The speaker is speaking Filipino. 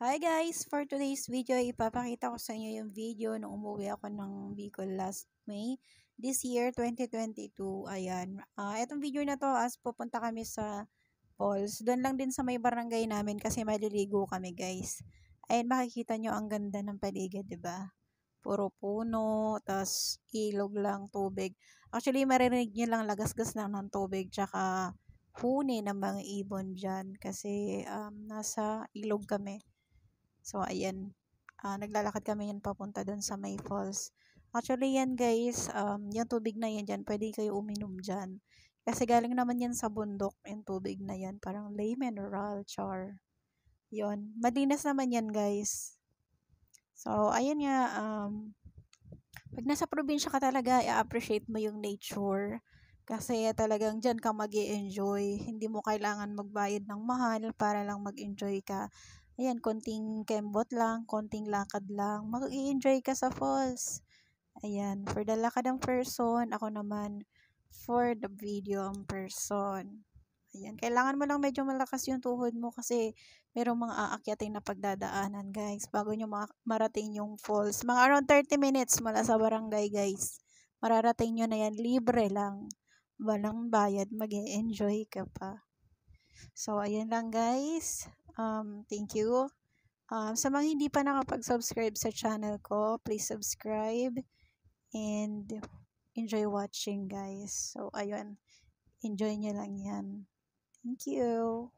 Hi guys! For today's video, ipapakita ko sa inyo yung video nung umuwi ako ng Bicol last May. This year, 2022. Ayan. Itong video na to, as pupunta kami sa falls. Doon lang din sa may barangay namin kasi maliligo kami guys. Ayan, makikita nyo ang ganda ng paligid, ba diba? Puro puno, tas ilog lang, tubig. Actually, maririnig nyo lang lagasgas lang ng tubig, tsaka huni ng mga ibon dyan kasi nasa ilog kami. So, ayan. Naglalakad kami yan papunta doon sa may falls. Actually, yan guys, yung tubig na yan dyan, pwede kayo uminom dyan. Kasi galing naman yan sa bundok, yung tubig na yan. Parang lay mineral, char. Yun. Malinis naman yan guys. So, ayan nga, pag nasa probinsya ka talaga, i-appreciate mo yung nature. Kasi talagang dyan ka mag-i-enjoy. Hindi mo kailangan magbayad ng mahal para lang mag-enjoy ka. Ayan, konting kembot lang, konting lakad lang. Mag-i-enjoy ka sa falls. Ayan, for the lakad ang person, ako naman for the video ang person. Ayan, kailangan mo lang medyo malakas yung tuhod mo kasi merong mga aakyatin na pagdadaanan guys bago nyo marating yung falls. Mga around 30 minutes mula sa barangay guys. Mararating nyo na yan, libre lang. Walang bayad, mag-enjoy ka pa. So, ayan lang guys. Thank you. Sa mga hindi pa nakapag-subscribe sa channel ko, please subscribe and enjoy watching guys. So, ayun. Enjoy nyo lang yan. Thank you.